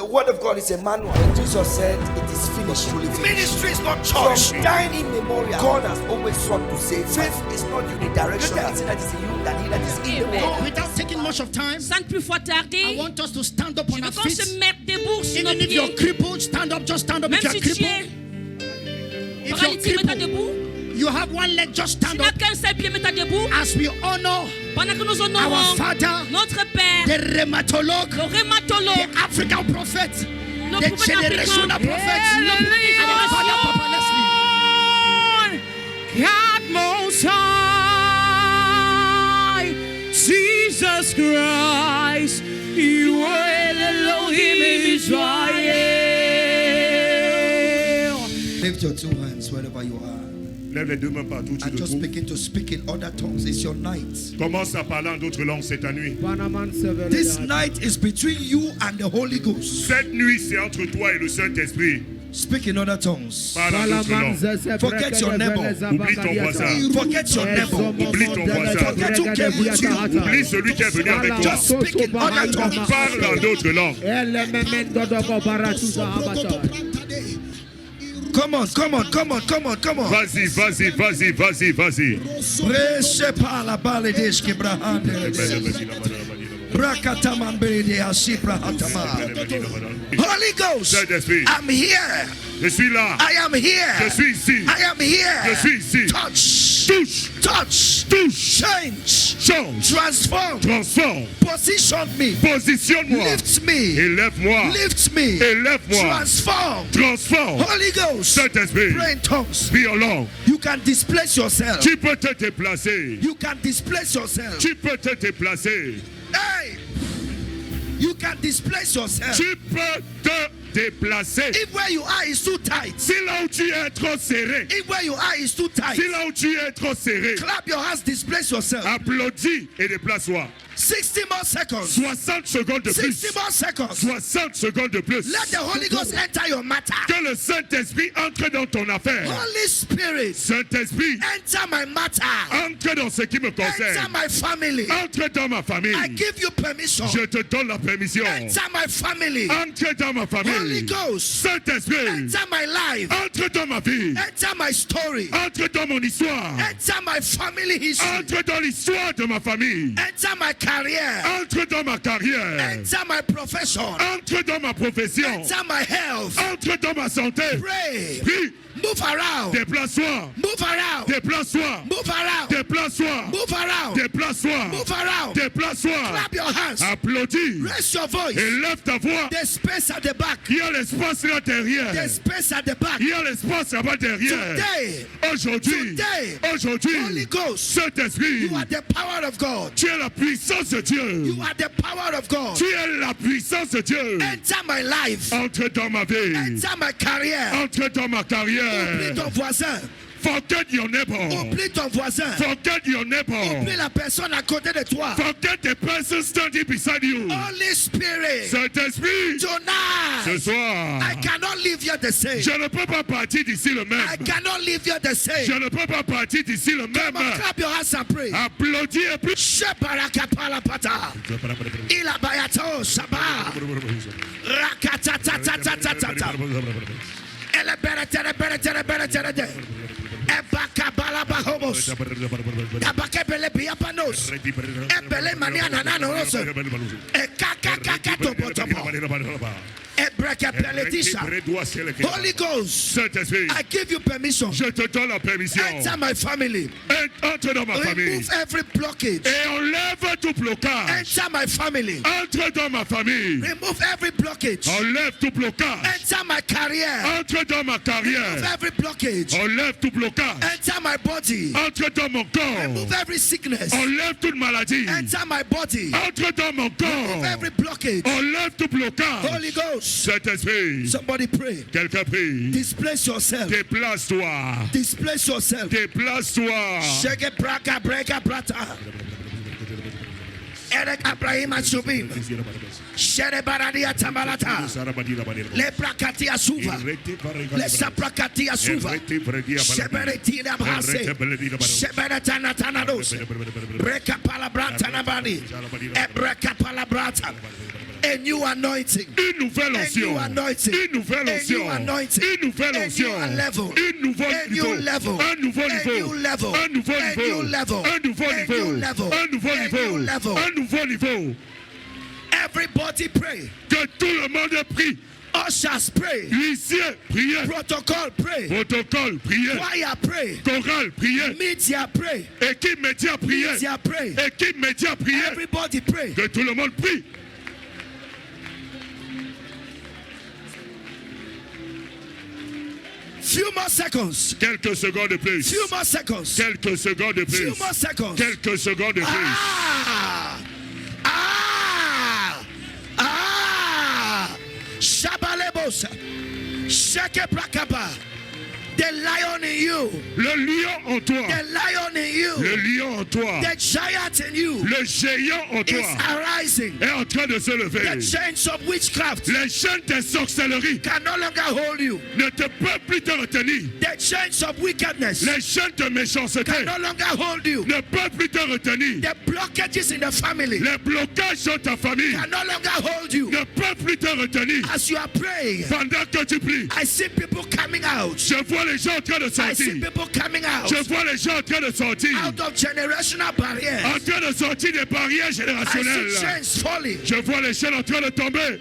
The word of God is a manual. And Jesus said, it is finished. Ministry is not choice. From time immemorial, God has always sought to save. Faith is not unidirectional. That is in you, that he that is in the world. Without taking much of time, I want us to stand up on our feet. Even if you're crippled, stand up. Just stand up if you're crippled. If you're crippled, you have one leg, just stand up. As we honor our father, the rheumatologue, the African prophet, the generational prophet, our father, Papa Leslie. God Most High, Jesus Christ, you are Elohim in Israel. Lift your two hands wherever you are. Lève les deux mains partout. And just begin to speak in other tongues. It's your night. Commence à parler en d'autres langues cette nuit. This night is between you and the Holy Ghost. Cette nuit, c'est entre toi et le Saint-Esprit. Speak in other tongues. Parle en d'autres langues. Forget your neighbor. Oublie ton voisin. Forget your neighbor. Oublie ton voisin. Forget who came with you. Oublie celui qui est venu avec toi. Just speak in other tongues. Parle en d'autres langues. Come on, come on, come on, come on, come on. Vas-y, vas-y, vas-y, vas-y, vas-y. Holy Ghost, I'm here. Je suis là. I am here. Je suis ici. I am here. Je suis ici. Touch. Touche. Touch. Touche. Change. Change. Transform. Transforme. Position me. Positionne-moi. Lift me. Élève-moi. Lift me. Élève-moi. Transform. Transforme. Holy Ghost. Saint-Esprit. Pray in tongues. Prie en langue. You can displace yourself. Tu peux te déplacer. You can displace yourself. Tu peux te déplacer. Hey! You can displace yourself. Tu peux te déplacer. If where you are is too tight. Si là où tu es trop serré. If where you are is too tight. Si là où tu es trop serré. Clap your hands, displace yourself. Applaudis et déplace-toi. 60 more seconds. 60 secondes de plus. 60 more seconds. 60 secondes de plus. Let the Holy Ghost enter your matter. Que le Saint-Esprit entre dans ton affaire. Holy Spirit. Saint-Esprit. Enter my matter. Entre dans ce qui me concerne. Enter my family. Entre dans ma famille. I give you permission. Je te donne la permission. Enter my family. Entre dans ma famille. Holy Ghost. Saint-Esprit. Enter my life. Entre dans ma vie. Enter my story. Entre dans mon histoire. Enter my family history. Entre dans l'histoire de ma famille. Enter my career. Entre dans ma carrière. Enter my profession. Entre dans ma profession. Enter my health. Entre dans ma santé. Pray. Prie. Move around. Déplace-toi. Move around. Déplace-toi. Move around. Déplace-toi. Move around. Déplace-toi. Move around. Déplace-toi. Clap your hands. Applaudis. Raise your voice. Élève ta voix. There's space at the back. Il y a l'espace là derrière. There's space at the back. Il y a l'espace là-bas derrière. Today. Aujourd'hui. Today. Aujourd'hui. Holy Ghost. Saint-Esprit. You are the power of God. Tu es la puissance de Dieu. You are the power of God. Tu es la puissance de Dieu. Enter my life. Entre dans ma vie. Enter my career. Entre dans ma carrière. Oublie ton voisin. Forget your neighbor. Oublie ton voisin. Forget your neighbor. Oublie la personne à côté de toi. Forget the person standing beside you. Holy Spirit. Saint-Esprit. Tonight. Ce soir. I cannot leave here the same. Je ne peux pas partir d'ici le même. I cannot leave here the same. Je ne peux pas partir d'ici le même. Come on, clap your hands and pray. Applaudis et puis. Sheparakapalapata. Ilabayato Saba. Rakatatatatatatata. Elebereterebereterebereterede. Ebakabalabahobos. Tabakebele biapanos. Ebele manianananos. Ekakakakatobotopo. Holy Ghost, I give you permission. Je te donne la permission. Enter my family. Entre dans ma famille. Remove every blockage. Et enlève tout blocage. Enter my family. Entre dans ma famille. Remove every blockage. Enlève tout blocage. Enter my career. Entre dans ma carrière. Remove every blockage. Enlève tout blocage. Enter my body. Entre dans mon corps. Remove every sickness. Enlève toute maladie. Enter my body. Entre dans mon corps. Remove every blockage. Enlève tout blocage. Holy Ghost. Saint-Esprit. Somebody pray. Quelqu'un prie. Displace yourself. Déplace-toi. Displace yourself. Déplace-toi. Shake it, braka, breka, brata. Eric Abraham Ashubim. Shere Baradia Tamalata. Le Brakatia Suva. Le Saprakatia Suva. Sheberetina Brase. Sheberetana Tanados. Breka Palabrata Nabani. Ebreka Palabrata. A new anointing. Une nouvelle onction. A new anointing. Une nouvelle onction. A new anointing. Une nouvelle onction. A new level. Une nouvelle A new level. Un nouveau niveau. A new level. Un nouveau A niveau. new level. Un nouveau A niveau. new level. Un nouveau A niveau. new level. Un nouveau niveau. Everybody pray. Que tout le monde prie. Ushers pray. Huissiers, priez. Protocol pray. Protocole, priez. Choir pray. Chorale, priez. Media pray. Équipe média, priez. Media pray. Équipe média, priez. Everybody pray. Que tout le monde prie. Few more seconds. Quelques secondes de plus. Few more seconds. Quelques secondes de plus. Few more seconds. Quelques secondes de plus. Ah! Ah! Ah! Shabalebosa. Sheke prakaba. The lion in you. Le lion en toi. The lion in you. Le lion en toi. The giant in you. Le géant en toi Is arising. est en train de se lever. The chains of witchcraft Les chaînes de sorcellerie can no longer hold you. ne te peuvent plus te retenir. The chains of wickedness Les chaînes de méchanceté can no longer hold you. ne peuvent plus te retenir. The blockages in the family Les blocages dans ta famille can no longer hold you. ne peuvent plus te retenir. As you are praying, Pendant que tu pries, I see people coming out. je vois les gens en train de I see sortir. people coming out. Je vois les gens en train de sortir. Out of generational En barriers. train de sortir des barrières I see générationnelles. chains falling. Je vois les chaînes en train de tomber.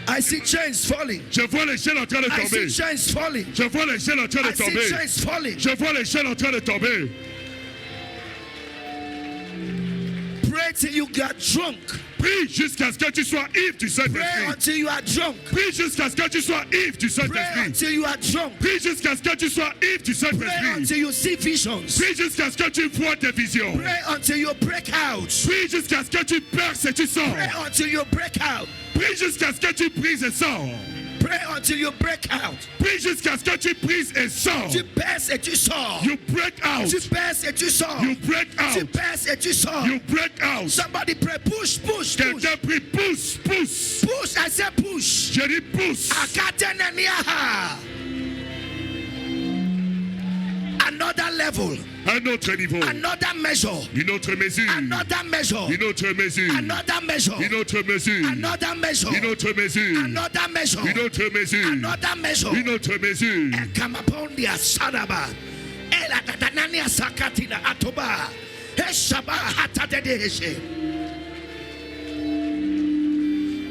I see chains falling. Je vois les chaînes en train de I see tomber. chains falling. Je vois les chaînes en train I de see tomber. chains falling. Je vois les chaînes en train de tomber. Pray till you get drunk. Prie jusqu'à ce que tu sois ivre du Pray Saint-Esprit. until you are drunk. Prie jusqu'à ce que tu sois ivre du Pray Saint-Esprit. until you are drunk. Prie jusqu'à ce que tu sois ivre du Pray Saint-Esprit. until you see visions. Prie jusqu'à ce que tu vois tes visions. Pray until you break out. Prie jusqu'à ce que tu perces et tu sors. Pray until you break out. Prie jusqu'à ce que tu brises et sors. Pray until you break out. Prie jusqu'à ce que tu brises et sors. Tu perces et tu sors. You break out. Tu perces et tu sors. You break Tu out. perces et tu sors. You break out. Somebody pray. Push, push, push. Quelqu'un prie, pousse, pousse. Push. I say push. Je dis pousse. Akateneniaha. Another level. Un autre niveau. Another measure. Une autre mesure. Another measure. Une autre mesure. Another measure. Une autre mesure. Another measure. Une autre mesure. Another measure. Une autre mesure. Another measure. Une autre mesure. And come upon the Sadaba. Ela tatanania sakatina atoba. Heshaba hatadedeshe.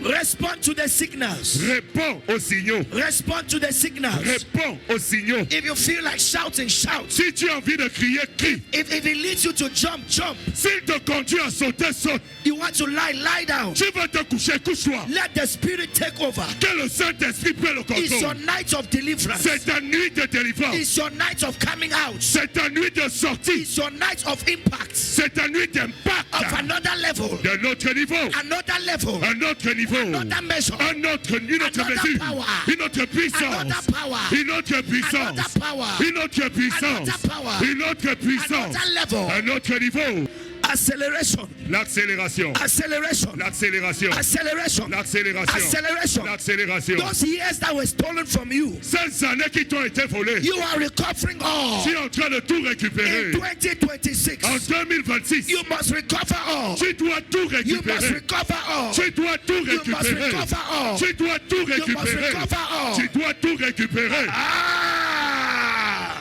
Respond to the signals. Réponds aux signaux. Respond to the signals. Réponds aux signaux. If you feel like shouting, shout. Si tu as envie de crier, crie. If it leads you to jump, jump. S'il te conduit à sauter, saute. You want to lie down. Tu veux te coucher, couche-toi. Let the Spirit take over. Que le Saint-Esprit prenne le It's your contrôle. night of deliverance. C'est ta nuit de délivrance. It's your night of coming out. C'est ta nuit de sortie. It's your night of impact. C'est ta nuit d'impact. Of another level. D'un autre niveau. Another level. Un autre niveau. Another measure. Une autre Another mesure. power. Une autre puissance. Another power. Une autre puissance. Another power. Une autre puissance. Another power. Une autre puissance. Another level. Un autre niveau. Acceleration. L'accélération. Acceleration. L'accélération. Acceleration. L'accélération. Acceleration. L'accélération. Those years that were stolen from you, Ces années qui t'ont été volées. you are recovering all. Tu es en train de tout récupérer. In 2026, En 2026, you must recover all. tu dois tout You must récupérer. recover all. Tu dois tout You must récupérer. recover all. Tu dois tout You must récupérer. recover all. Tu dois tout récupérer. Ah!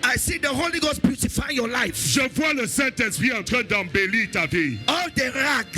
I see the Holy Ghost beautifying your life. Je vois le Saint-Esprit en train d'embellir ta vie. All the rags,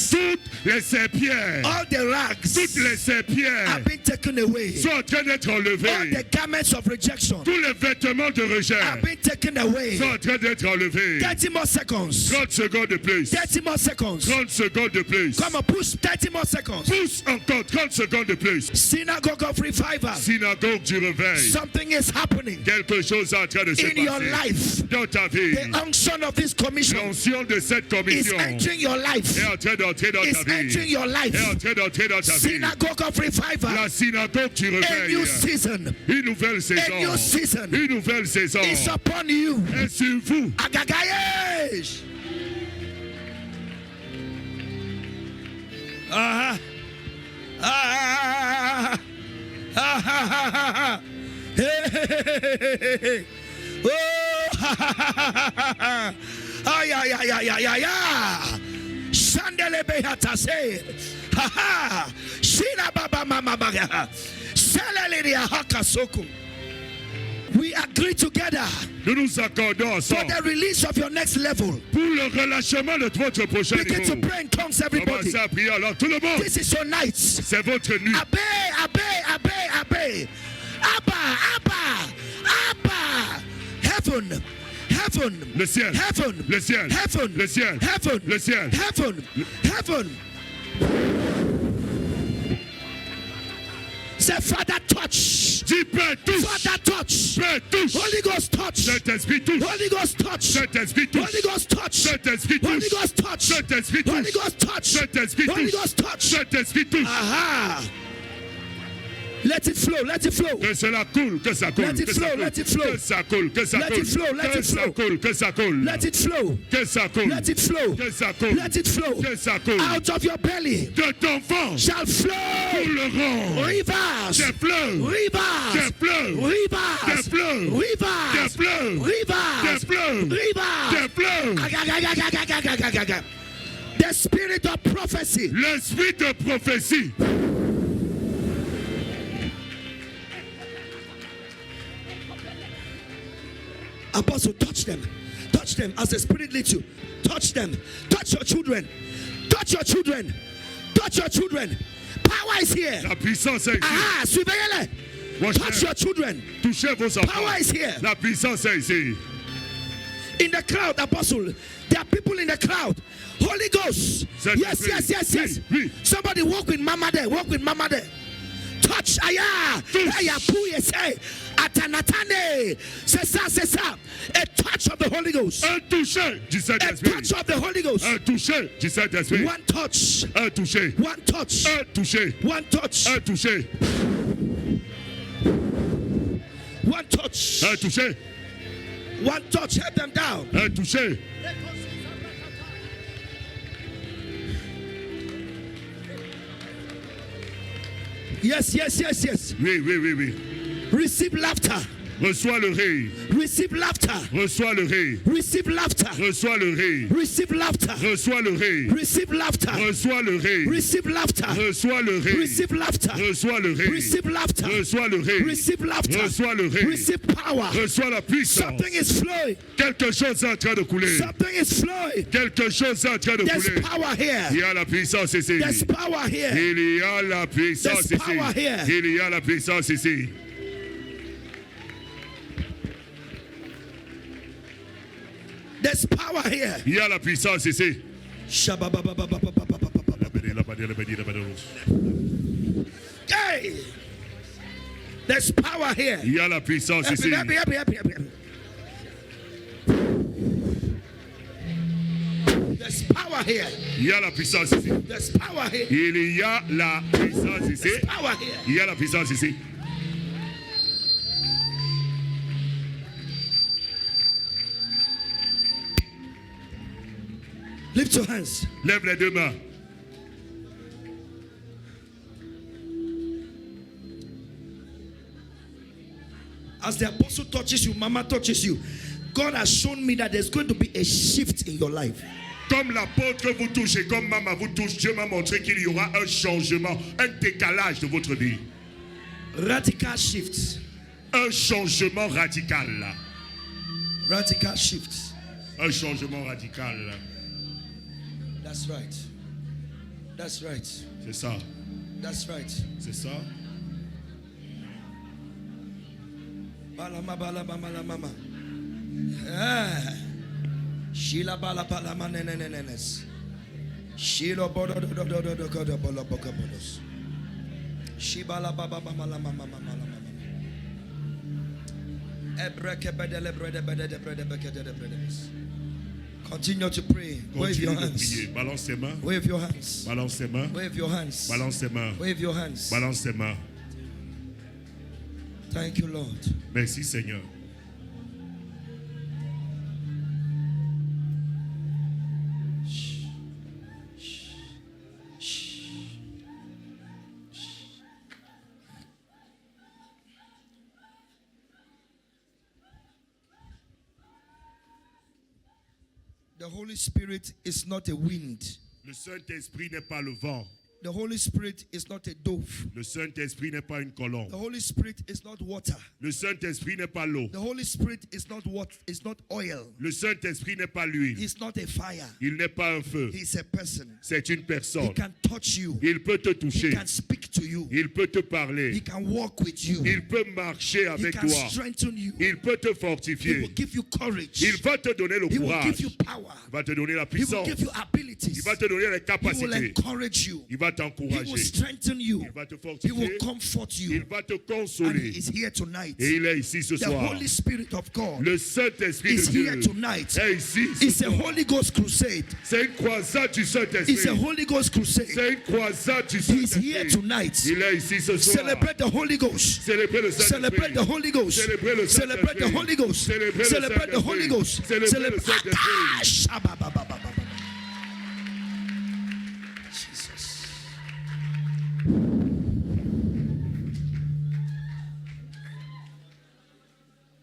Toutes les serpillères, all the rags toutes les serpillères have been taken away. sont en train d'être All the enlevées. garments of rejection Tous les vêtements de rejet have been taken away. sont en train d'être enlevés. 30 more seconds. 30 secondes de plus. 30 more seconds. 30 secondes de plus. Come on, push 30 more seconds. Pousse encore 30 secondes de plus. Synagogue of revival. Synagogue du réveil. Something is happening Quelque chose est en train de se in your passer life. dans ta vie. The unction of this commission L'onction de cette is commission entering your life. est en train d'entrer dans Is ta vie. entering your Est en life. train d'entrer dans ta vie. Synagogue of revival. La synagogue du A new réveil. season. Une nouvelle A new saison. season Une nouvelle saison. is upon you. est sur vous. Agagayesh. Ah. Ah. Ha ha ha ha ha. Hey, hey, hey, hey, hey. Oh, ha ha ha ha ha ha. Ay, ay, ay, ay, ay, ay, ay. Shandele behata say. Ha ha. Shina baba mama baga. Selele haka soku. We agree together. Nous nous accordons ensemble. For the release of your next level. Pour le relâchement de votre prochain Begin niveau. to pray in tongues, everybody. Commencez à prier alors tout le monde. This is your night. C'est votre nuit. Abe, abe, abe, abe. Abba, Abba, Abba. Heaven, heaven. Le ciel. Heaven. Le ciel. Heaven. Le ciel. Heaven. Le ciel. Heaven. Heaven. Say, Father, touch. Dis Père, touche. Father, touch. Père, touche. Holy Ghost, touch. Saint-Esprit, touche. Holy Ghost, touch. Saint-Esprit, touche. Holy Ghost, touch. Saint-Esprit, Holy touche. Ghost, touch. Saint-Esprit, Holy touche. Ghost, touch. Saint-Esprit, Holy touche. Ghost, touch. Saint-Esprit, touche. Aha. Let it flow, let it flow. Que cela coule, que ça coule. Let it que flow, ça coule. let it flow. Que ça coule, que ça Let coule. it flow, let Que it ça flow. coule, que ça coule. Let it flow. Que ça coule. Let it flow. Que ça coule. Let it flow. Que ça coule. Out of your belly De ton ventre shall flow couleront rivers. des fleuves. Rivers. Des fleuves. Rivers. Des fleuves. Rivers. Des fleuves. Rivers. Des fleuves. Rivers. Des fleuves. Agagagagagagagaga. The spirit of prophecy. L'esprit de prophétie. Apostle, touch them. Touch them as the Spirit leads you. Touch them. Touch your children. Touch your children. Touch your children. Power is here. La puissance est ici. Ah, surveillez-les. Touch your children. Touchez vos enfants. Power is here. La puissance est ici. In the crowd, Apostle, there are people in the crowd. Holy Ghost. Yes, yes, yes, yes. Somebody walk with Mama there. Walk with Mama there. Touch. Aya. Aya. Pouye say. Atanatane. C'est ça, c'est ça. A touch of the Holy Ghost. Un toucher du A Saint-Esprit. touch of the Holy Ghost. Un toucher du Saint-Esprit. One touch. Un toucher. One touch. Un toucher. One touch. Un toucher. One touch. Un toucher. One touch. Help them down. Un toucher. Yes, yes, yes, yes. Oui, oui, oui, oui. Receive laughter. Reçois le rire. Receive laughter. Reçois le rire. Receive laughter. Reçois le rire. Receive laughter. Reçois le rire. Receive laughter. Reçois le rire. Receive laughter. Reçois le rire. Receive laughter. Reçois le rire. Receive laughter. Reçois le rire. Receive laughter. Reçois le rire. Receive power. Reçois la puissance. Something is flowing. Quelque chose est en train de couler. Something is flowing. Quelque chose est en train de There's couler. power here. Il y a la puissance ici. There's power here. Il y a la puissance There's ici. power here. Il y a la puissance ici. There's power here. Il y a la puissance ici. Hey! There's power here. Il y a la puissance ici. There's power here. Il y a la puissance ici. There's power here. Il y a la puissance ici. There's power here. Il y a la puissance ici. Lift your hands. Lève les deux mains. As the apostle touches you, Mama touches you, God has shown me that there's going to be a shift in your life. Comme l'apôtre vous touche et comme maman vous touche, Dieu m'a montré qu'il y aura un changement, un décalage de votre vie. Radical shift. Un changement radical. Radical shift. Un changement radical. That's right. That's right. C'est ça. That's right. C'est ça. Balama balama balama. Ah. Shila bala bala manenenenes. Shilo bodo do do do do do do bolo boka bodos. Shibala baba mama mama mama mama. Ebreke bedele brede bedele brede bekede bredes. Continue to pray. Wave your hands. Balance tes mains. Wave your hands. Balance tes mains. Wave your hands. Balance tes mains. Wave your hands. Balance tes mains. Thank you, Lord. Merci Seigneur. The Holy Spirit is not a wind. Le Saint-Esprit n'est pas le vent. The Holy Spirit is not a dove. Le Saint-Esprit n'est pas une colombe. The Holy Spirit is not water. Le Saint-Esprit n'est pas l'eau. The Holy Spirit is not what is not oil. Le Saint-Esprit n'est pas l'huile. He's not a fire. Il n'est pas un feu. He's a person. C'est une He personne. can touch you. Il peut te He toucher. can speak to you. Il peut te He parler. can walk with you. Il peut marcher He avec can toi. strengthen you. Il peut te He fortifier. will give you courage. Il va te donner le He will give courage. you power. Il va te donner la He will puissance. give you Il abilities. va te donner les He will capacités. encourage you. Il va He will t'encourager. strengthen you. Il va te He will fortifier. comfort Il you. va te And consoler. he is here tonight. Et il est ici ce The soir. Holy Spirit of God Le Saint-Esprit is de here Dieu tonight. est ici ce It's a soir. Holy Ghost crusade. C'est une croisade du It's a Saint-Esprit. Holy Ghost crusade. C'est une croisade du He's here Saint-Esprit. tonight. Il est ici ce soir. Celebrate the Holy Ghost. Célébrez le Celebrate the Saint-Esprit. Holy Ghost. Célébrez le Celebrate the Saint-Esprit. Holy Ghost. Célébrez le Celebrate the Saint-Esprit. Holy Ghost. Célébrez le Saint-Esprit. Ah, shabba-ba-ba-ba-ba-ba. Jesus.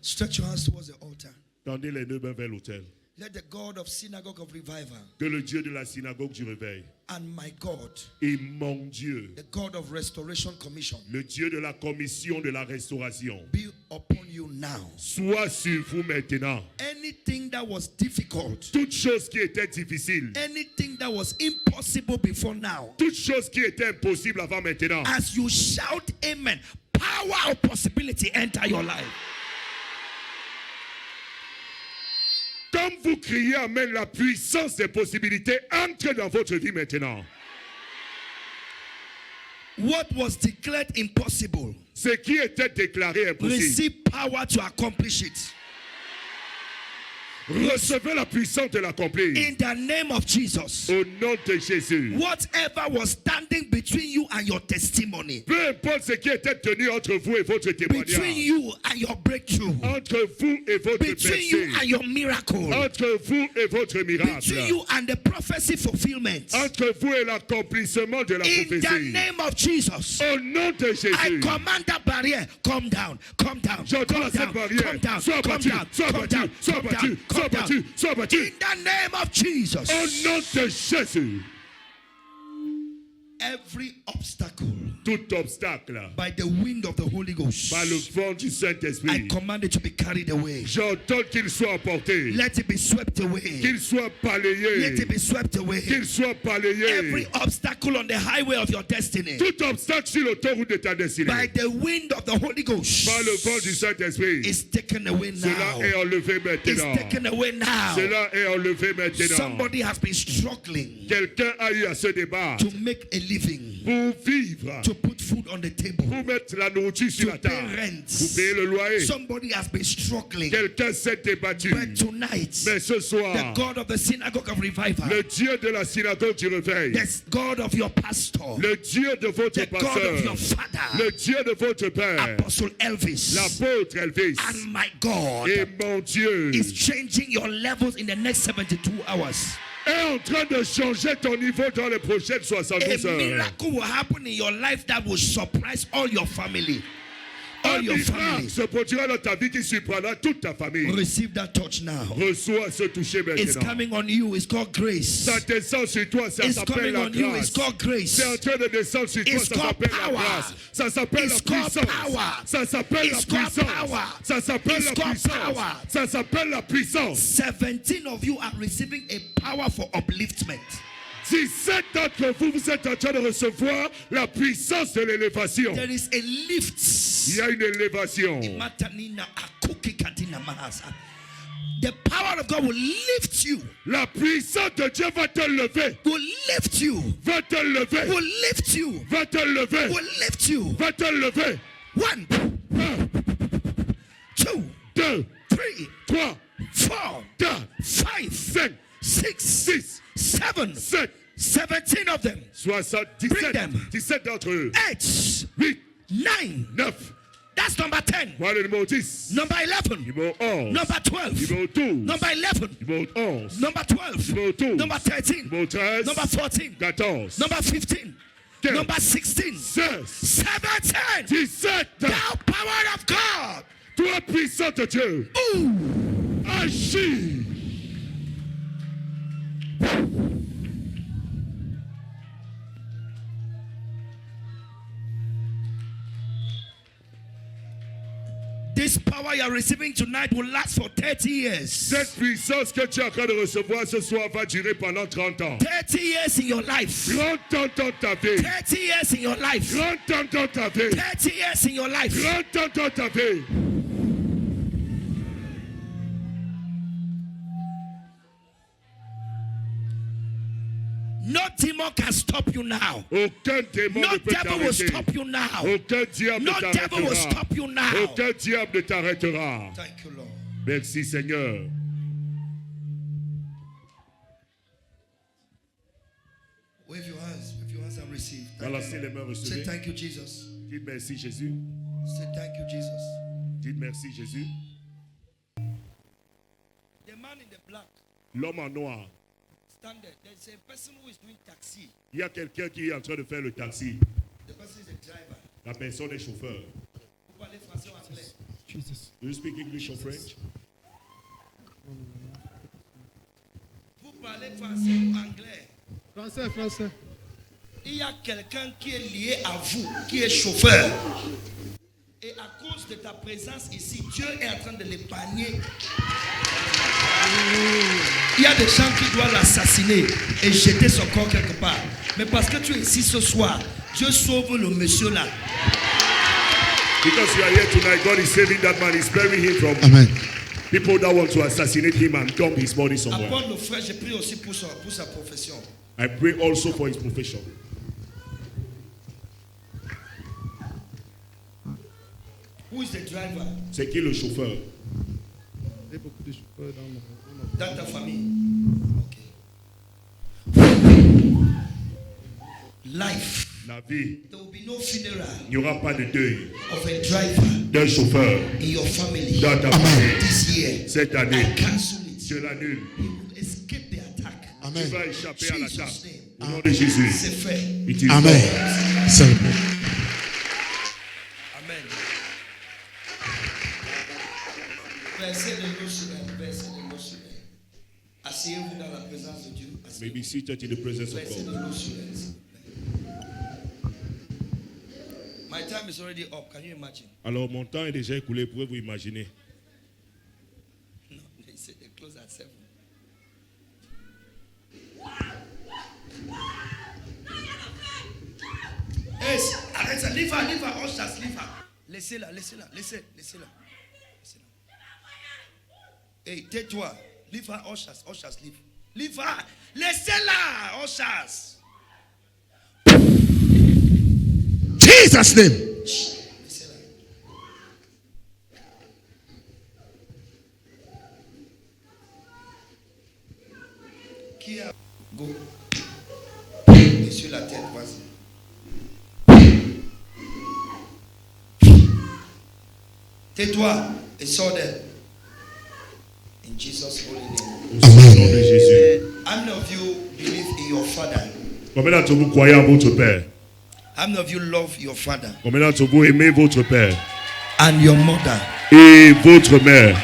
Stretch your hands towards the altar. Tendez les deux mains vers l'autel. Let the God of Synagogue of Revival Que le Dieu de la synagogue du réveil and my God, et mon Dieu, the God of Restoration Commission, le Dieu de la commission de la restauration, be upon you now. soit sur vous maintenant. Anything that was difficult, Toute chose qui était difficile, anything that was impossible before now, toute chose qui était impossible avant maintenant, as you shout amen, power of possibility enter your life. comme vous criez amen, la puissance des possibilités entre dans votre vie maintenant. What was declared impossible, Ce qui était déclaré impossible, receive power to accomplish it. recevez la puissance de l'accomplir. In the name of Jesus. Au nom de Jésus. Whatever was standing between you and your testimony, Peu importe ce qui était tenu entre vous et votre between témoignage, you and your breakthrough, entre vous et votre between you percée, and your miracle, entre vous et votre between miracle, you and the prophecy fulfillment, entre vous et l'accomplissement de la in the prophétie. name of Jesus. Au nom de I Jésus. command that barrier, come down, come down, J'entends come cette down, barrière. come down, Sois come battu, down, sois come battu, down, sois come battu, down, sois come battu, down. sois battu. In the name of Jesus. Au nom de Jésus. Every obstacle Tout obstacle by the wind of the Holy Ghost, par le vent du I Saint-Esprit, command it to be carried away. j'entends qu'il soit emporté, Let it be swept away. qu'il soit Let balayé, it be swept away. qu'il soit balayé. Every obstacle on the highway of your destiny, Tout obstacle sur l'autoroute de ta destinée, by the wind of the Holy Ghost, par le vent du Saint-Esprit, is taken away cela est now. enlevé Is maintenant. taken away now. Cela est enlevé maintenant. Somebody has been struggling Quelqu'un a eu à se débattre to make a living, pour vivre, to put food on the table, pour mettre la nourriture sur to la pay table, rent. pour payer le loyer. Somebody has been struggling. Quelqu'un s'est débattu. But tonight, Mais ce the soir, God of the synagogue of revival, le Dieu de la synagogue du réveil, the God of your pastor, le Dieu de votre the God of your pasteur, father, le Dieu de votre père, Apostle Elvis, l'apôtre Elvis, and my God et mon Dieu is changing your levels in the next 72 hours. est en train de changer ton niveau dans les prochaines A 72 heures. miracle will happen in your life that will surprise all your family. All Un your miracle family. se produira dans ta vie qui surprendra toute ta famille. Receive that touch now. Reçois ce toucher It's maintenant. coming on you. It's called grace. Ça descend sur toi, ça It's s'appelle coming la on you. It's grâce. called grace. C'est en train de descendre sur toi, It's ça called s'appelle la power. grâce. Ça s'appelle la It's called puissance. power. Ça s'appelle la It's called puissance. power. Ça s'appelle It's la called puissance. power. Ça s'appelle la puissance. 17 of you are receiving a power for upliftment. 17 d'entre vous, vous êtes en train de recevoir la puissance de l'élévation. There is a lift. Il y a une élévation. Matanina akuki katina mahasa. The power of God will lift you. La puissance de Dieu va te lever. Will lift you. Va te lever. Will lift you. Va te lever. Will lift you. Va te lever. 1, 1, 2, 2, 3, 3, 4, 4, 5, 5, 6, 6, 7, 7, 17 of them. 77, them. 17 d'entre eux. 8, 8, 9. 9. That's number 10. Voilà le numéro 10. Number 11. Numéro 11. Number 12. Numéro 12. Number 11. Numéro 11. Number 12. Numéro 12. Number 13. Numéro 13. Number 14. 14. Number 15. 15. Number 16. 16. 17. 17. Thou power of God. Toi puissant de Dieu. Ooh. Agis. This power you are receiving tonight will last for 30 years. Cette puissance que tu es en train de recevoir ce soir va durer pendant 30 ans. 30 years in your life. 30 ans dans ta vie. 30 years in your life. 30 ans dans ta vie. 30 years in your life. 30 ans dans ta vie. No demon can stop you now. Aucun démon No ne peut devil will t'arrêter. stop you now. Aucun diable No ne devil will t'arrêtera. stop you now. Aucun diable ne t'arrêtera. Thank you, Lord. Merci Seigneur. Wave your hands and receive. Balancez les mains, Say recevez. thank you, Jesus. Dites merci Jésus. Say thank you, Jesus. Dites merci Jésus. The man in the black, L'homme en noir. stand there. There's a person who is doing taxi. Il y a quelqu'un qui est en train de faire le taxi. The person is a driver. La personne est chauffeur. Vous parlez français ou anglais? Do you speak English or French? Vous parlez français ou anglais? Français. Il y a quelqu'un qui est lié à vous, qui est chauffeur. Et à cause de ta présence ici, Dieu est en train de l'épargner. Il y a des gens qui doivent l'assassiner et jeter son corps quelque part. Mais parce que tu es ici ce soir, Dieu sauve le monsieur là. Because you are here tonight, God is saving that man. He's sparing him from people that want to assassinate him and dump his body somewhere. Apôtre le frère, je prie aussi pour sa profession. I pray also for his profession. Who is the driver? C'est qui le chauffeur? Il y a beaucoup de chauffeurs dans Dans ta famille. Life. La vie. There will be no funeral Il n'y aura pas de deuil of a driver d'un chauffeur in your family dans ta famille. this year. Cette I année, cancel it. je l'annule. You will escape the attack. Tu vas échapper à l'attaque. Jesus' name. Au nom de Jésus. C'est fait. It is Amen. done. Celebrate. Amen. Versez de l'eau sur elle. Versez de l'eau sur elle. Asseyez-vous dans la présence de Dieu. May be Asseyez-vous. seated in the presence of Versez de God. l'eau sur elle. My time is already up. Can you imagine? Alors, mon temps est déjà écoulé. Pouvez-vous imaginer? No, they say they close at 7. Yes, arrête ça. Leave her, ushers, leave her. Laissez-la. Laissez-la. Hey, tais-toi. Leave her, ushers, leave. Leave her. Laissez-la, ushers. Jesus' name. Laissez-la. Qui a... Go. Et sur la tête, vas-y. Tais-toi et sors d'elle. In Jesus' holy name. Au nom de Jésus. How many of you believe in your father? Combien d'entre vous croyez en votre Père? How many of you love your father? Combien d'entre vous aimez votre Père And your mother? et votre mère?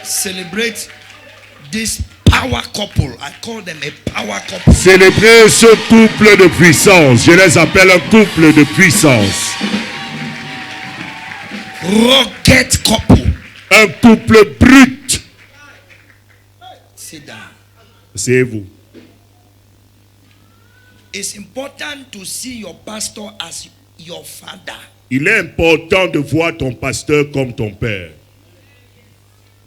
Celebrate this power couple. I call them a power couple. Célébrez ce couple de puissance. Je les appelle un couple de puissance. Rocket couple. Un couple brut. Sit down. C'est vous. It's important to see your pastor as your father. Il est important de voir ton pasteur comme ton père.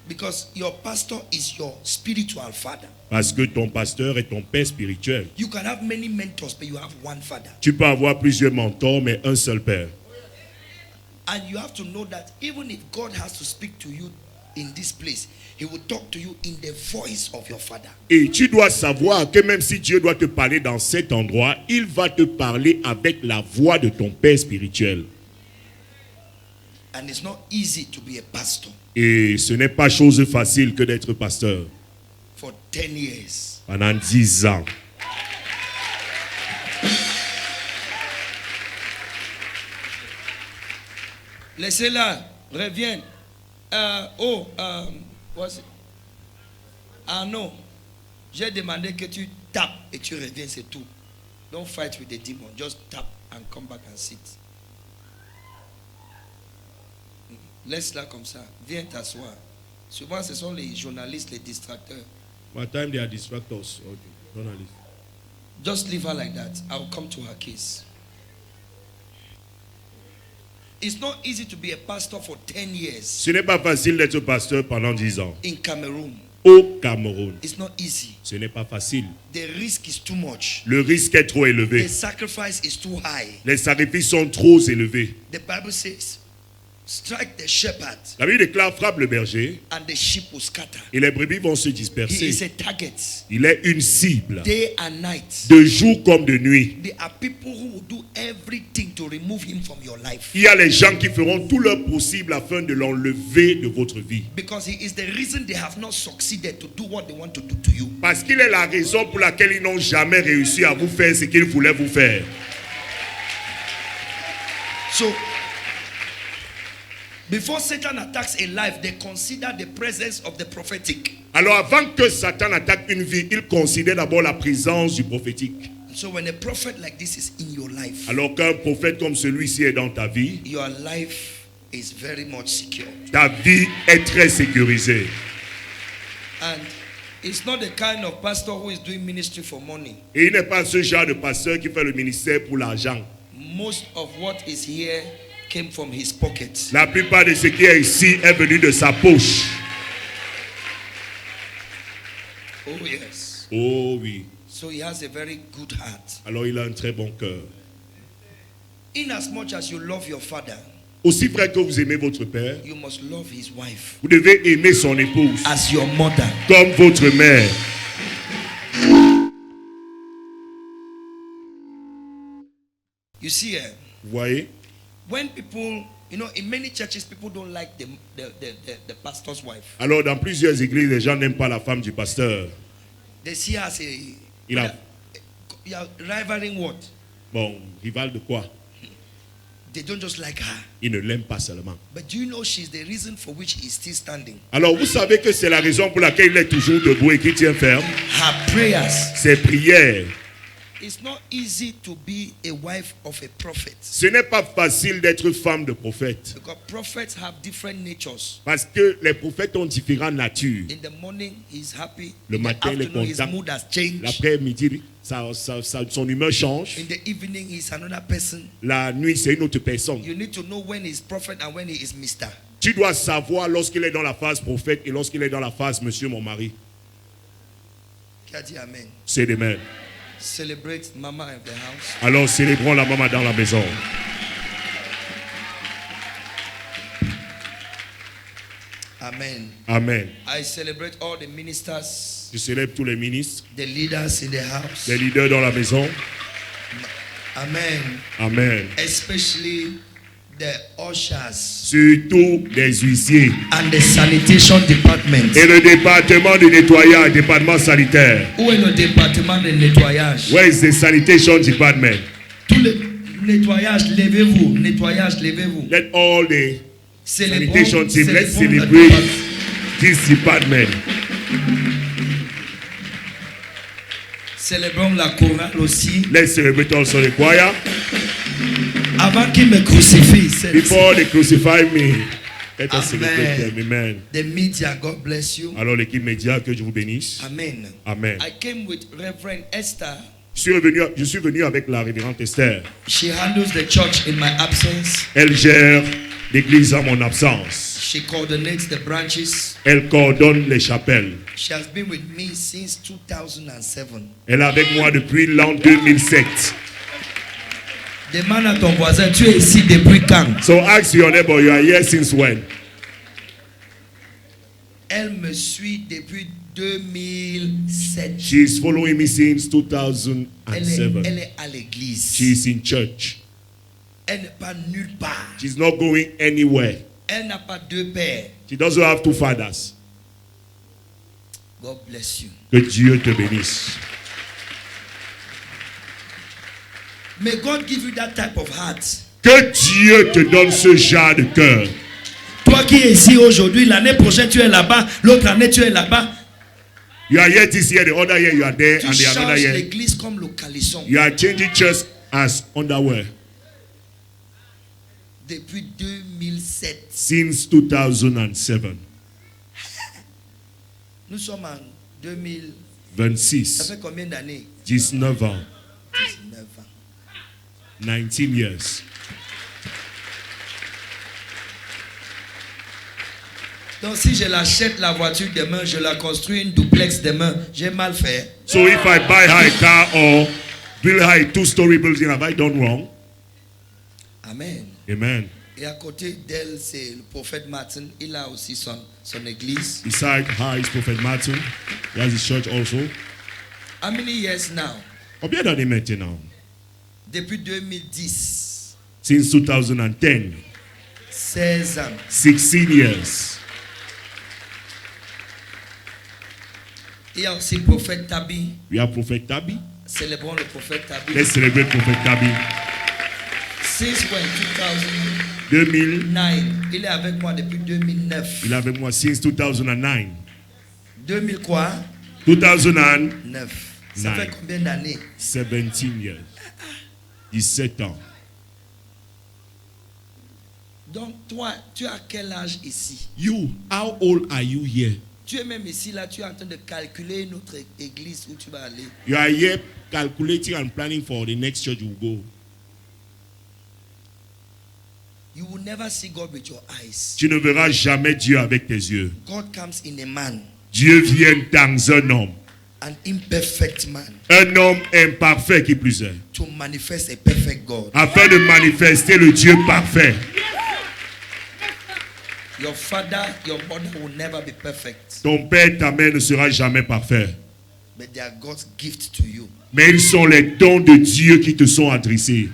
Because your pastor is your spiritual father. Parce que ton pasteur est ton père spirituel. You can have many mentors, but you have one father. Tu peux avoir plusieurs mentors, mais un seul père. And you have to know that even if God has to speak to you in this place, He will talk to you in the voice of your father. Et tu dois savoir que même si Dieu doit te parler dans cet endroit, il va te parler avec la voix de ton père spirituel. And it's not easy to be a pastor Et ce n'est pas chose facile que d'être pasteur for 10 years. pendant 10 ans. Laissez-la, revienne. Non, j'ai demandé que tu tapes et tu reviens, c'est tout. Don't fight with the demon, just tap. and come back and sit. Laisse-la comme ça. Viens t'asseoir. Souvent, ce sont les journalistes, les distracteurs. By the time they are distractors, okay, journalists. Just leave her like that. I'll come to her case. It's not easy to be a pastor for 10 years. Ce n'est pas facile d'être pasteur pendant 10 ans. In Cameroon. Au Cameroun. It's not easy. Ce n'est pas facile. The risk is too much. Le risque est trop élevé. The sacrifice is too high. Les sacrifices sont trop élevés. The Bible says, strike the shepherd. La Bible déclare, frappe le berger. And the sheep will scatter. Et les brebis vont se He disperser. is a target. Il est une cible. Day and night. De jour comme de nuit. There are people who will do everything to remove him from your life. Il y a les gens qui feront tout leur possible afin de l'enlever de votre vie. Because he is the reason they have not succeeded to do what they want to do to you. Parce qu'il est la raison pour laquelle ils n'ont jamais réussi à vous faire ce qu'ils voulaient vous faire. So, before Satan attacks a life, they consider the presence of the prophetic. Alors avant que Satan attaque une vie, il considère d'abord la présence du prophétique. So when a prophet like this is in your life, Alors qu'un prophète comme celui-ci est dans ta vie, your life is very much secure. ta vie est très sécurisée. And it's not the kind of pastor who is doing ministry for money. Et il n'est pas ce genre de pasteur qui fait le ministère pour l'argent. Most of what is here came from his pocket. La plupart de ce qui est ici est venu de sa poche. Oh yes. Oh oui. So he has a very good heart. Alors il a un très bon cœur. In as much as you love your father, Aussi vrai que vous aimez votre père, you must love his wife vous devez aimer son épouse as your mother. comme votre mère. You see, Vous voyez? when people, you know, in many churches, people don't like the pastor's wife. Alors dans plusieurs églises, les gens n'aiment pas la femme du pasteur. They see her as Il a- you are rivaling what? Bon, rival de quoi? They don't just like her. Ils ne l'aiment pas seulement. But do you know she's the reason for which he is still standing? Alors vous savez que c'est la raison pour laquelle il est toujours debout et qu'il tient ferme. Her prayers. Ses prières. It's not easy to be a wife of a prophet. Ce n'est pas facile d'être femme de prophète. Because prophets have different natures. Parce que les prophètes ont différentes natures. In the morning, he's happy. Le In matin, the il est afternoon, his content. mood has changed. L'après-midi, son humeur change. In the evening, he's another person. La nuit, c'est une autre personne. You need to know when he's prophet and when he is Mr. Tu dois savoir lorsqu'il est dans la phase prophète et lorsqu'il est dans la phase monsieur mon mari. Qui a dit amen? C'est des mêmes. Celebrate Mama in the house. Alors célébrons la maman dans la maison. Amen. Amen. I celebrate all the ministers, Je célèbre tous les ministres, the leaders in the house. les leaders dans la maison. Amen. Amen. Especially the ushers Surtout les huissiers and the sanitation department. et le département de nettoyage, département sanitaire. Où est le département de nettoyage? Where is the sanitation department? Tout le nettoyage, levez-vous. Nettoyage, levez-vous. Let all the sanitation team, let's célébrons celebrate this department. Célébrons la chorale aussi. Let's celebrate also the choir. Avant qu'ils me crucifient. Before they crucify me, let us Amen. celebrate them. Amen. The media, God bless you. Alors l'équipe média, que je vous bénisse. Amen. Amen. I came with Reverend Esther. Je suis venu avec la révérende Esther. She handles the church in my absence. Elle gère l'église en mon absence. She coordinates the branches. Elle coordonne les chapelles. She has been with me since 2007. Elle est avec moi depuis l'an 2007. Demande à ton voisin, tu es ici depuis quand? So ask your neighbor, you are here since when? Elle me suit depuis 2007. She is following me since 2007. Elle est à l'église. She is in church. Elle n'est pas nulle part. She's not going anywhere. Elle n'a pas deux pères. She doesn't have two fathers. God bless you. Que Dieu te bénisse. May God give you that type of heart. Que Dieu te donne ce genre de cœur. Toi qui es ici aujourd'hui, l'année prochaine tu es là-bas, l'autre année tu es là-bas. You are here this year, the other year you are there, Tu and the another changes year l'église comme le caleçon. you are changing church as underwear. Depuis 2007. Since 2007. Nous sommes en 2000. 26. Ça fait combien d'années? 19 ans. 19 ans. 19 years. Donc si je l'achète la voiture demain, je la construis une duplex demain, j'ai mal fait. So if I buy her a car or build her a two-story building, have I done wrong? Amen. Amen. Et à côté d'elle, c'est le prophète Martin. Il a aussi son église. Beside her is Prophet Martin. He has his church also. How many years now? Combien d'années maintenant? Depuis 2010. Since 2010. 16 ans. 16 years. Il y a aussi le prophète Tabi. We have Prophet Tabi. Célébrons le prophète Tabi. Let's celebrate Prophet Tabi. Since when? 2000. 2009. Il est avec moi depuis 2009. Il est avec moi since 2009. 2000 quoi? 2009. Ça fait combien d'années? 17 years. 17 ans. Donc toi, tu as quel âge ici? You, how old are you here? Tu es même ici, là, tu es en train de calculer une autre église où tu vas aller. You are here calculating and planning for the next church you will go. You will never see God with your eyes. Tu ne verras jamais Dieu avec tes yeux. God comes in a man. Dieu vient dans un homme. An imperfect man. Un homme imparfait qui plus est. To manifest a perfect God. Afin de manifester le Dieu parfait. Your father, your mother will never be perfect. Ton père, ta mère ne sera jamais parfait. But they are God's gift to you. Mais ils sont les dons de Dieu qui te sont adressés.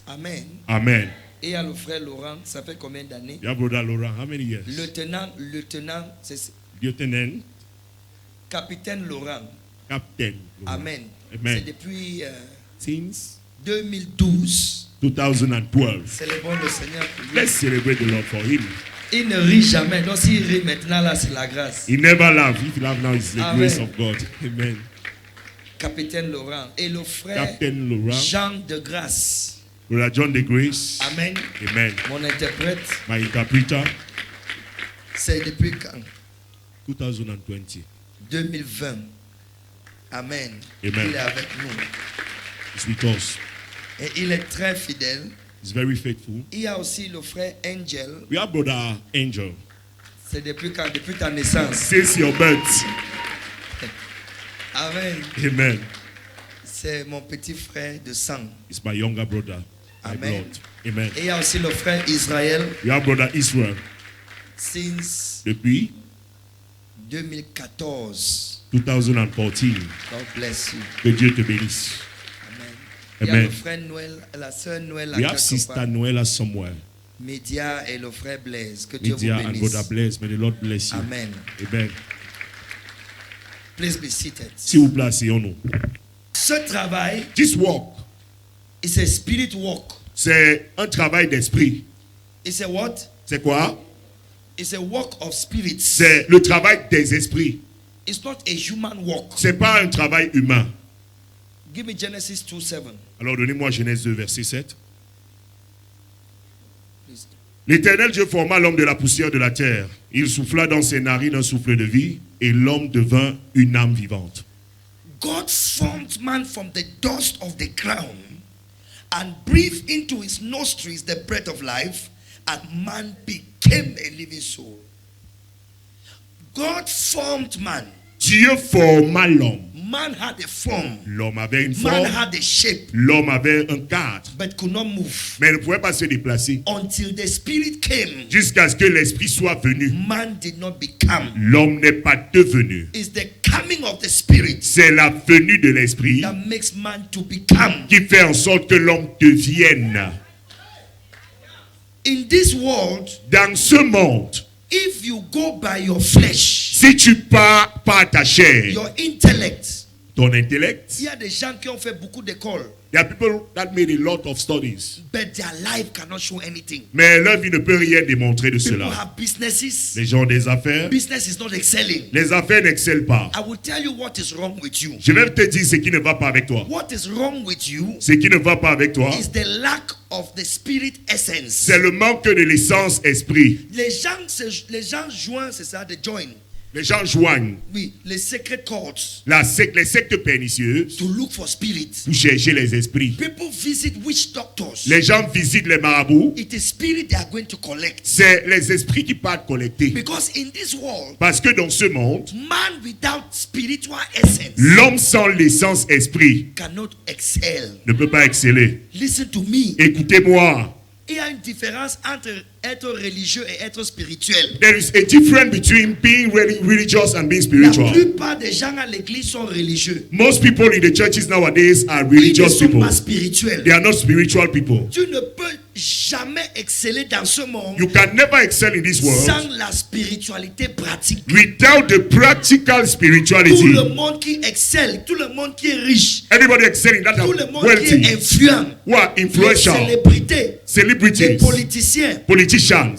Amen. Amen. Et il y a le frère Laurent, ça fait combien d'années? Your brother Laurent, how many years? Lieutenant, c'est Lieutenant. Capitaine Laurent. Captain. Laurent. Amen. Amen. C'est depuis Since 2012. 2012. Célébrons le Seigneur pour lui. Let's celebrate the Lord for him. Il ne rit jamais. Donc s'il rit maintenant, là, c'est la grâce. He never laugh. If he laugh now, it's the Amen. grace of God. Amen. Capitaine Laurent. Et le frère Captain Laurent. Jean de Grâce. Brother John de Grace. Amen. Amen. Mon interprète. My interpreter. C'est depuis quand? 2020. 2020. Amen. Amen. Il est avec nous. It's with us. Et il est très fidèle. He's very faithful. Il y a aussi le frère Angel. We have brother Angel. C'est depuis quand? Depuis ta naissance. Since your birth. Amen. Amen. C'est mon petit frère de sang. It's my younger brother. My Amen. blood. Amen. Et il y a aussi le frère Israël. We have brother Israel. Since Depuis 2014. 2014. God bless you. Que Dieu te bénisse. Amen. Il y a Amen. le frère Noël, la sœur Noël. We have sister Noella somewhere. Média et le frère Blaise. Que Dieu Media vous and bénisse. brother bless. May the Lord bless you. Amen. Amen. Please be seated. S'il vous plaît, asseyons-nous. Ce travail, This work, it's a spirit work. c'est un travail d'esprit. It's a what? C'est quoi? It's a work of spirits. C'est le travail des esprits. It's not a human work. C'est pas un travail humain. Give me Genesis 2:7. Alors donnez-moi Genèse 2, verset 7. Please. L'Éternel Dieu forma l'homme de la poussière de la terre. Il souffla dans ses narines un souffle de vie, et l'homme devint une âme vivante. God formed man from the dust of the ground and breathed into his nostrils the breath of life, and man became a living soul. God formed man. Dieu forma l'homme. Man had a form. L'homme avait une Man forme. had a shape, L'homme avait un cadre. but could not move. Mais il ne pouvait pas se déplacer. Until the spirit came, Jusqu'à ce que l'esprit soit venu. man did not become. L'homme n'est pas devenu. It's the coming of the spirit C'est la venue de l'esprit that makes man to become. qui fait en sorte que l'homme devienne. In this world, Dans ce monde, if you go by your flesh, si tu pars par ta chair, your intellect, ton intellect, il y a des gens qui ont fait beaucoup d'écoles. There are people that made a lot of studies. But their life cannot show anything. Mais leur vie ne peut rien démontrer de People cela. have businesses. Les gens ont des affaires. Business is not excelling. Les affaires n'excellent pas. I will tell you what is wrong with you. Je vais te dire ce qui ne va pas avec toi. What is wrong with you Ce qui ne va pas avec toi, is the lack of the spirit essence. c'est le manque de l'essence esprit. Les gens joignent, c'est ça, they join. Les gens joignent Oui, les secret chords les sectes pernicieuses to look for spirits. pour chercher les esprits. People visit witch doctors. Les gens visitent les marabouts. It is spirit they are going to collect. C'est les esprits qui partent collecter. Because in this world, Parce que dans ce monde, man without spiritual essence l'homme sans l'essence esprit cannot excel. ne peut pas exceller. Listen to me. Écoutez-moi. Il y a une différence entre être religieux et être spirituel. There is a difference between being religious and being La spiritual. plupart des gens à l'église sont religieux. Most people in the churches nowadays are Ils ne religious sont people. pas spirituels. They are not spiritual people. Tu ne peux jamais exceller dans ce monde You can never excel in this world sans la spiritualité pratique. without the practical Tout spirituality. le monde qui excelle, tout le monde qui est riche, Everybody excelling that tout are le monde qui est wealthy, influent, who are les influential, célébrités, les celebrities, politiciens, politicians,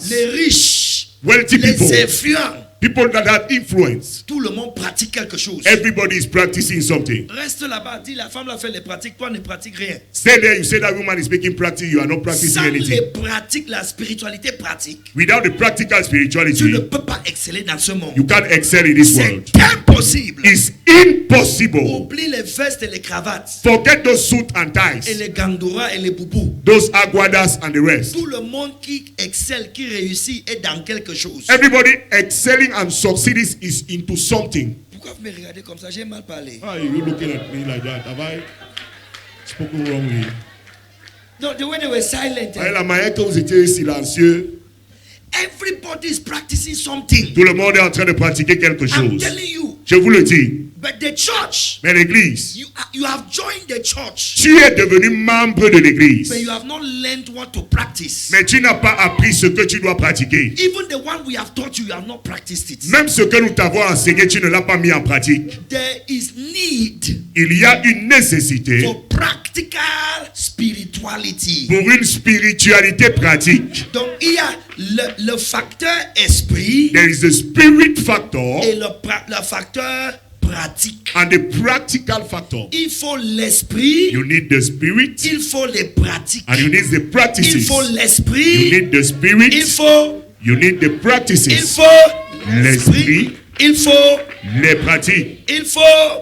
les riches, wealthy people, les influents, people that have influence. tout le monde pratique quelque chose. Everybody is practicing something. Reste là-bas, dis la femme l'a fait les pratiques, toi ne pratiques rien. Stay there, you say that woman is making practice, you are not practicing Sans anything. les pratiques, la spiritualité pratique, Without the practical tu ne spirituality, peux pas exceller dans ce monde. you can't excel in this world. C'est impossible. It's impossible. Oublie les vestes et les cravates, Forget those suits and et ties, les gandoura et les boubous. those aguadas and the rest. Tout le monde qui excelle, qui réussit est dans quelque chose. Everybody excelling and succeeding is into something. Pourquoi vous me regardez comme ça? J'ai mal parlé. Why are you looking at me like that? Have I spoken wrongly? No, the way they were silent. La manière que vous étiez silencieux, Everybody is practicing something. tout le monde est en train de pratiquer quelque I'm chose. telling you. Je vous le dis. But the church, Mais l'église, you have joined the church, tu es devenu membre de l'église, but you have not learned what to practice. mais tu n'as pas appris ce que tu dois pratiquer. Even the one we have taught you, you have not practiced it. Même ce que nous t'avons enseigné, tu ne l'as pas mis en pratique. There is need Il y a une nécessité for practical spirituality. pour une spiritualité pratique. Donc il y a le facteur esprit There is a spirit factor et le facteur pratique. and the practical factor. Il faut l'esprit, You need the spirit il faut les pratiques. and you need the Il practices. faut You l'esprit, need the spirit. il faut, You need the il practices. faut L'esprit, il faut, les pratiques. il faut,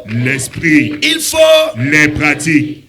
L'esprit, il faut. les pratiques.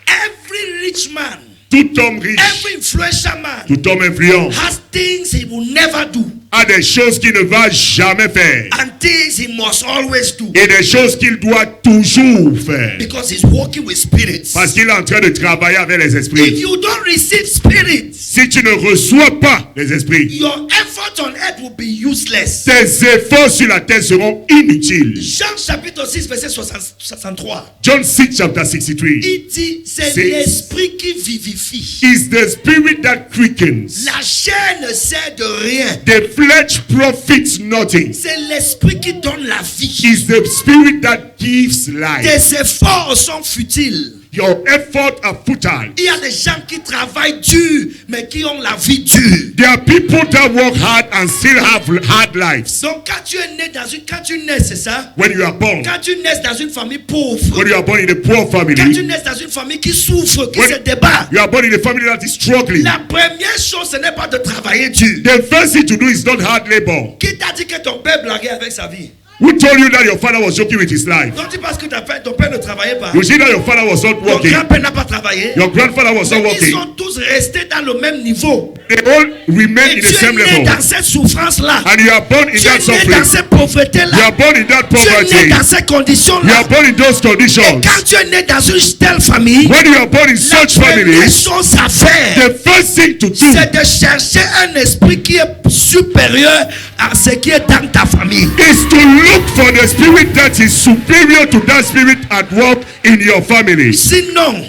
Every rich man, Tout homme riche, every influential man tout homme influent has things he will never do a des choses qu'il ne va jamais faire and things he must always do et des choses qu'il doit toujours faire because he's working with spirits. parce qu'il est en train de travailler avec les If esprits. you don't receive spirits, Si tu ne reçois pas les esprits, your effort on earth will be useless. tes efforts sur la terre seront inutiles. Jean chapitre 6 verset 63. John 6 chapter 63. Il dit c'est C'est- l'esprit qui vivifie. Is the spirit that quickens. La chair ne sert de rien. The flesh profits nothing. C'est l'esprit qui donne la vie. Is the spirit that gives life. Tes efforts sont futiles. Your efforts are futile. Il y a des gens qui travaillent dur, mais qui ont la vie dure. There are people that work hard and still have hard lives. Donc quand tu es né quand tu nais, c'est ça? When you are born, Quand tu nais dans une famille pauvre, when you are born in a poor quand tu family, nais dans une famille qui souffre, qui When- se débat, you are born in a family that is struggling. la première chose, ce n'est pas de travailler dur. The first thing to do is not hard labor. Qui t'a dit que ton père blaguait avec sa vie? Who told you that your father was joking with his life? Donc tu penses que ton père ne travaillait pas. You see that your father was not Ton working. grand-père n'a pas travaillé. Your grandfather was not Mais ils working. sont tous restés dans le même niveau. They all remain Et in tu the es same né level. dans cette souffrance-là. And you are born in Tu that es né dans suffering. cette You pauvreté-là. are born in that Tu es né poverty. dans ces You conditions-là. are born in those Et conditions. quand tu es né dans une telle famille, When you are born in la such première families, chose à faire, the first thing to do c'est de chercher un esprit qui est supérieur à ce qui est dans ta famille. is to look for the spirit that is superior to that spirit at work in your family. Sinon,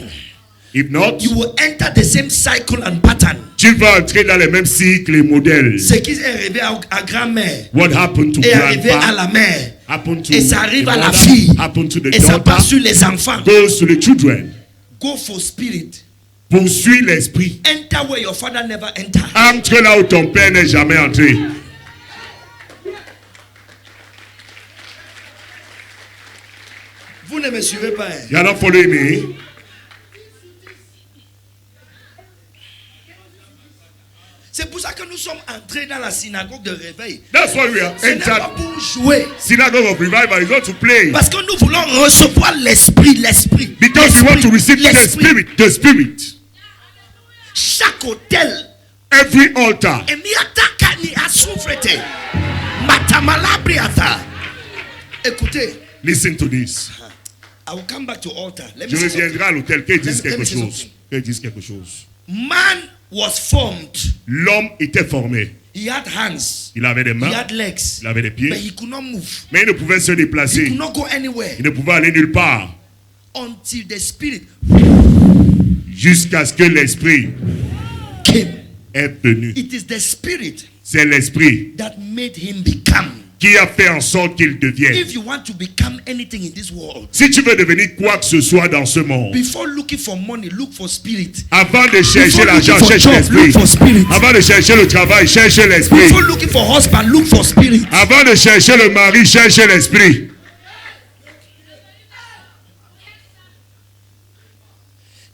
If not, you will enter the same cycle and pattern. Tu vas entrer dans les mêmes cycles et modèles. Ce qui est arrivé à grand-mère What happened to est arrivé à grandpa la mère. happened to Et ça arrive the à la mother, fille. happened to the Et ça daughter, passe sur les enfants. goes to the children. Go for spirit. Poursuis l'esprit. Enter where your father never entered. Entre là où ton père n'est jamais entré. Vous ne me suivez pas. Hein? You are not following me. C'est pour ça que nous sommes entrés dans la synagogue de réveil. That's why we are Ce n'est pas entered pour jouer. synagogue of revival. It's not to play. Parce que nous voulons recevoir l'esprit, l'esprit. Because we want to receive the spirit, the spirit. Chaque hôtel. Every altar. Écoutez. Listen to this. I will come back to altar. Let me Je say something. reviendrai à l'hôtel. Qu'ils disent Let quelque me say chose. something. Qu'ils disent quelque chose. Man was formed. L'homme était formé. He had hands. Il avait des He mains. had legs. Il avait des pieds. But he could not move. Mais il ne pouvait se He déplacer. could not go anywhere. Il ne pouvait aller nulle part. Until the spirit Jusqu'à ce que l'esprit came. est venu. It is the spirit C'est l'esprit that made him become. qui a fait en sorte qu'il devienne. If you want to become anything in this world, Si tu veux devenir quoi que ce soit dans ce monde, before looking for money, look for spirit. avant de chercher Before l'argent, looking for cherche job, l'esprit. look for spirit. Avant de chercher le travail, cherche l'esprit. Before looking for husband, look for spirit. Avant de chercher le mari, cherche l'esprit.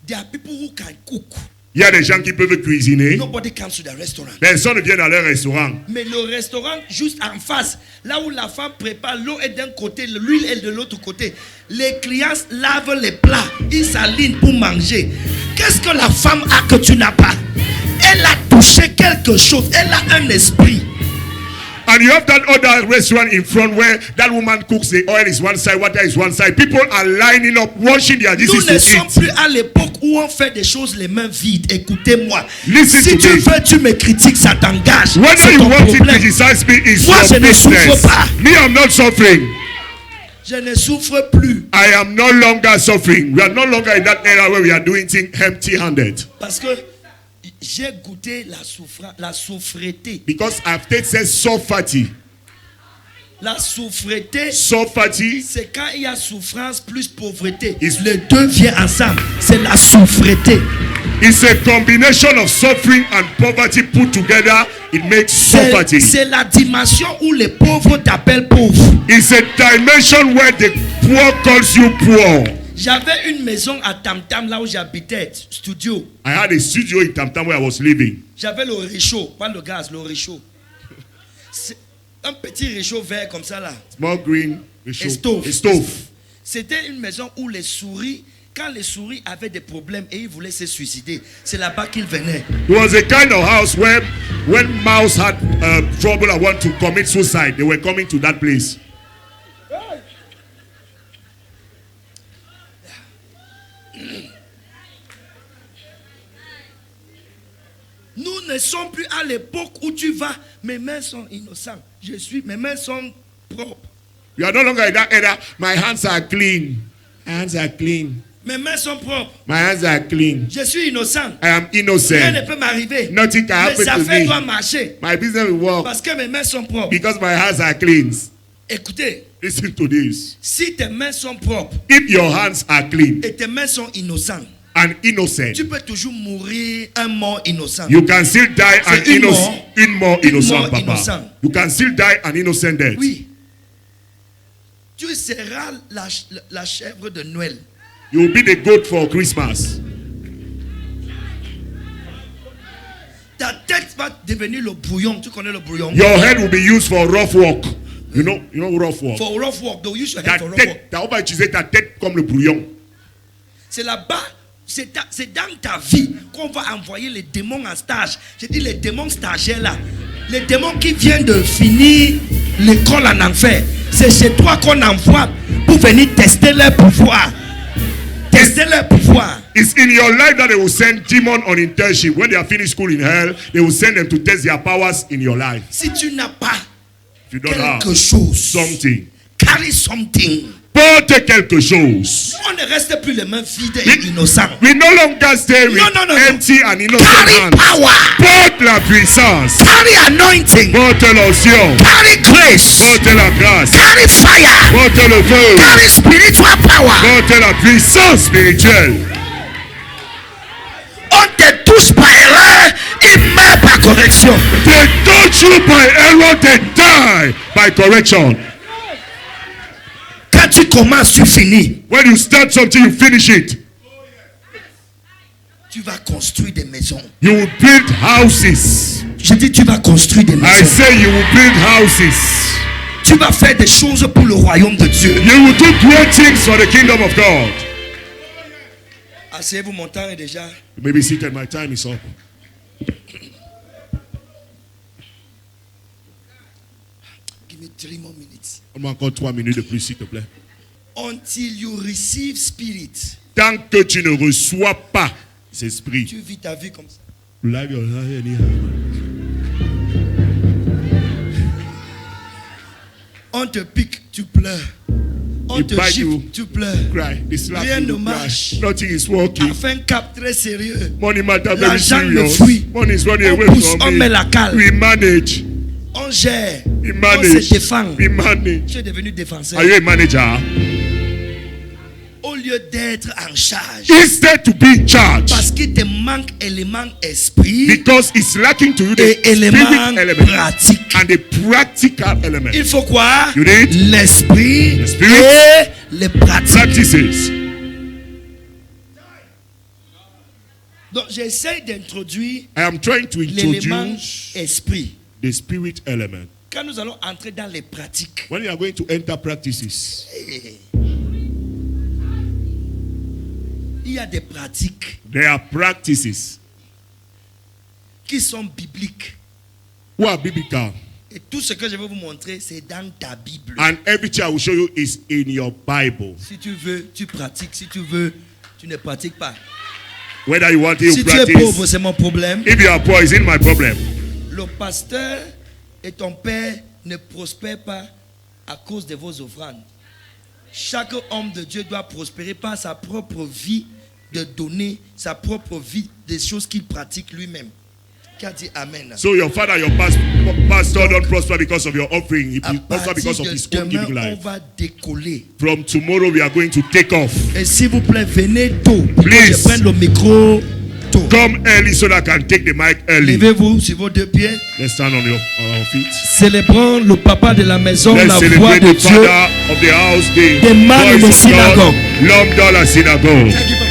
There are people who can cook. Il y a des gens qui peuvent cuisiner. Nobody comes to the restaurant. Personne ne vient dans leur restaurant. Mais le restaurant juste en face, là où la femme prépare, l'eau est d'un côté, l'huile est de l'autre côté. Les clients lavent les plats, ils s'alignent pour manger. Qu'est-ce que la femme a que tu n'as pas? Elle a touché quelque chose, elle a un esprit. And you have that other restaurant in front where that woman cooks, the oil is one side, water is one side. People are lining up, washing their dishes Nous ne to sommes eat. plus à l'époque où on fait des choses les mains vides. Écoutez-moi. Listen Si to tu me. veux, tu me critiques, ça t'engage. Whether C'est you ton want to problème. criticize me is Moi, je your ne souffre business. pas. Me, I'm not suffering. Je ne souffre plus. I am no longer suffering. We are no longer in that era where we are doing things empty-handed. Parce que j'ai goûté la souffreté. Because I've tasted soffati. La souffreté, Soffati c'est quand il y a souffrance plus pauvreté. is, Les deux viennent ensemble. C'est la souffreté. is a combination of suffering and poverty put together. It makes soffati. C'est la dimension où les pauvres t'appellent pauvre. It's a dimension where the poor calls you poor. J'avais une maison à Tam Tam là où j'habitais, studio. I had a studio in Tam Tam where I was living. J'avais le réchaud, pas le gaz, le réchaud. C'est un petit réchaud vert comme ça là. Small green Et stove. a stove. C'était une maison où les souris, quand les souris avaient des problèmes et ils voulaient se suicider, c'est là-bas qu'ils venaient. It was a kind of house where when mouse had trouble and want to commit suicide, they were coming to that place. Nous ne sommes plus à l'époque où tu vas, mes mains sont innocentes. Mes mains sont propres. We are no longer in that era. My hands are clean. My hands are clean. Mes mains sont propres. My hands are clean. Je suis innocent. I am Rien ne innocent. peut m'arriver. Nothing can Mes happen to affaires me. doivent marcher. My business will work Parce que mes mains sont propres. because my hands are clean. Écoutez, Listen to this. si tes mains sont propres If your hands are clean et tes mains sont innocentes, and innocent, tu peux toujours mourir un mort innocent. you can still die an C'est une innocent, mort innocent, Papa. innocent. You can still die an innocent death. Oui. Tu seras la chèvre de Noël. You will be the goat for Christmas. Ta tête va devenir le brouillon. Tu connais le brouillon? Your head will be used for rough work. You know rough work. For rough work, they'll use your Ta head for rough work. tête, on va utiliser ta tête comme le brouillon. C'est là-bas, c'est dans ta vie qu'on va envoyer les démons en stage. Je dis les démons stagiaires là. Les démons qui viennent de finir l'école en enfer. C'est chez toi qu'on envoie pour venir tester leur pouvoir. Tester leur pouvoir. It's in your life that they will send demons on internship. When they are finished school in hell, they will send them to test their powers in your life. Si tu n'as pas If you don't have quelque chose, something, carry something. Porte quelque chose. On ne reste plus les mains vides et innocents. We no longer stay with empty and innocent Carry hands. power. Porte la puissance. Carry anointing. Porte l'onction. Carry grace. Porte la grâce. Carry fire. Porte le feu. Carry spiritual power. Porte la puissance spirituelle. On te touche par erreur, il meurt par correction. They touch you by error, they die by correction. Quand tu commences, tu finis. When you start something, you finish it. Tu vas construire des maisons. You will build houses. Je dis, tu vas construire des I maisons. say you will build houses. Tu vas faire des choses pour le royaume de Dieu. You will do great things for the kingdom of God. Asseyez-vous, mon temps est déjà. You may be seated, my time is up. Give me 3 more minutes. Donne-moi encore 3 minutes de plus, s'il te plaît. Until you receive spirit. Tant que tu ne reçois pas cet esprit, Tu vis ta vie comme ça. live your life anyhow. On te pique, tu pleures. On They te bite you, gifle, tu pleures. Cry, they slap Rien you, ne marche. cry. Nothing is working. Enfin, cap très sérieux. Money matter very L'argent me serious. fuit. Money is running On away pousse, from on me. met la cale. We manage. On gère. We On manage. se défend. We manage. Tu es devenu défenseur. Are you a manager? Au lieu d'être en charge. Instead to be in charge. Parce qu'il te manque élément esprit Because it's lacking to you the et élément spirit element pratique. and the practical element. Il faut quoi? You need L'esprit the spirit, et les pratiques. practices. Donc j'essaie d'introduire I am trying to l'élément introduce esprit. the spirit element. Quand nous allons entrer dans les pratiques, When you are going to enter practices, il y a des pratiques there are practices qui sont bibliques. who are biblical. Et tout ce que je vais vous montrer, c'est dans ta Bible. And everything I will show you is in your Bible. Si tu veux, tu pratiques. Si tu veux, tu ne pratiques pas. Whether you want to Si tu es pauvre, practice, c'est mon problème. if you are poor, it's in my problem. Le pasteur et ton père ne prospèrent pas à cause de vos offrandes. Chaque homme de Dieu doit prospérer par sa propre vie, de donner sa propre vie des choses qu'il pratique lui-même. Qui a dit Amen? So your father, your pastor don't prosper because of your offering. He À prosper because partir of de his own demain, giving on life. va décoller. From tomorrow, we are going to take off. Et s'il vous plaît, venez tôt. Pour que Please. je prenne le micro tôt. Come early so that I can take the mic early. Levez-vous sur vos 2 pieds. Let's stand on our feet. Célébrons le papa de la maison, Let's la voix celebrate de the Dieu. father of the house, the Des mâles voice de of God, synagogue. l'homme dans la synagogue. Thank you, Papa.